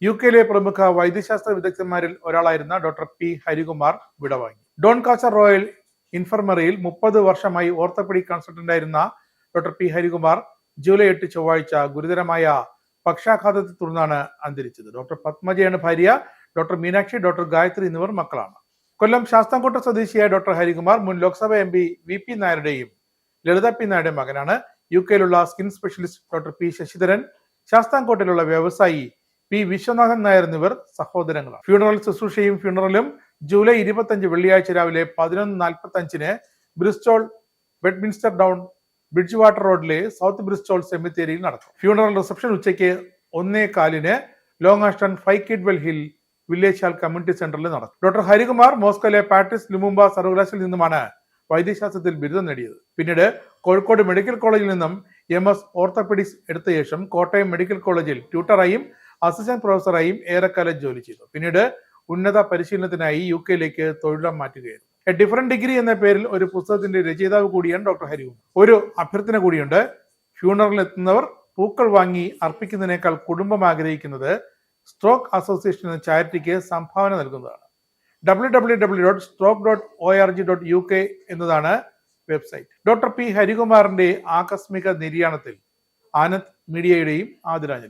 യുകെയിലെ പ്രമുഖ വൈദ്യശാസ്ത്ര വിദഗ്ധന്മാരിൽ ഒരാളായിരുന്ന ഡോക്ടർ പി ഹരികുമാർ വിടവാങ്ങി. ഡോൺകാസർ റോയൽ ഇൻഫർമറിയിൽ 30 വർഷമായി ഓർത്തോപെഡിക് കൺസൾട്ടന്റായിരുന്ന ഡോക്ടർ പി ഹരികുമാർ ജൂലൈ 8 ചൊവ്വാഴ്ച ഗുരുതരമായ പക്ഷാഘാതത്തെ തുടർന്നാണ് അന്തരിച്ചത്. ഡോക്ടർ പത്മജയാണ് ഭാര്യ. ഡോക്ടർ മീനാക്ഷി, ഡോക്ടർ ഗായത്രി എന്നിവർ മക്കളാണ്. കൊല്ലം ശാസ്താംകോട്ട സ്വദേശിയായ ഡോക്ടർ ഹരികുമാർ മുൻ Lok Sabha M P V P നായരുടെയും ലളിത പി നായരുടെയും മകനാണ്. യുകെയിലുള്ള skin specialist doctor P Sasidharan, ശാസ്താംകോട്ടിലുള്ള വ്യവസായി പി വിശ്വനാഥൻ നായർ എന്നിവർ സഹോദരങ്ങളാണ്. ഫ്യൂണറൽ ശുശ്രൂഷയും ഫ്യൂണറലും ജൂലൈ 25 വെള്ളിയാഴ്ച രാവിലെ 11:45 Bristol Bedminster Down Bridgwater റോഡിലെ സൗത്ത് ബ്രിസ്റ്റോൾ സെമിത്തേരിയിൽ നടക്കും. ഫ്യൂണറൽ റിസപ്ഷൻ ഉച്ചയ്ക്ക് 1:15 Long Ashton 5 Keedwell Hill village hall community സെന്ററിൽ നടക്കും. ഡോക്ടർ ഹരികുമാർ മോസ്കോയിലെ പാട്രിസ് ലുമുംബ സർവകലാശാലയിൽ നിന്നുമാണ് വൈദ്യശാസ്ത്രത്തിൽ ബിരുദം നേടിയത്. പിന്നീട് കോഴിക്കോട് മെഡിക്കൽ കോളേജിൽ നിന്നും MS ഓർത്തോപെഡിക്സ് എടുത്ത ശേഷം കോട്ടയം മെഡിക്കൽ കോളേജിൽ ട്യൂട്ടറായും അസിസ്റ്റന്റ് പ്രൊഫസറായും ഏറെക്കാലം ജോലി ചെയ്തു. പിന്നീട് ഉന്നത പരിശീലനത്തിനായി യുകെയിലേക്ക് തൊഴിലിടം മാറ്റുകയായിരുന്നു. എ ഡിഫറന്റ് ഡിഗ്രി എന്ന പേരിൽ ഒരു പുസ്തകത്തിന്റെ രചയിതാവ് കൂടിയാണ് ഡോക്ടർ ഹരികുമാർ. ഒരു അഭ്യർത്ഥന കൂടിയുണ്ട്. ഫ്യൂണറലിൽ എത്തുന്നവർ പൂക്കൾ വാങ്ങി അർപ്പിക്കുന്നതിനേക്കാൾ കുടുംബം ആഗ്രഹിക്കുന്നത് സ്ട്രോക്ക് അസോസിയേഷൻ എന്ന ചാരിറ്റിക്ക് സംഭാവന നൽകുന്നതാണ്. www.stroke.org.uk എന്നതാണ് വെബ്സൈറ്റ്. ഡോക്ടർ പി ഹരികുമാറിന്റെ ആകസ്മിക നിര്യാണത്തിൽ ആനന്ദ് മീഡിയയുടെയും ആദരാഞ്ജലി.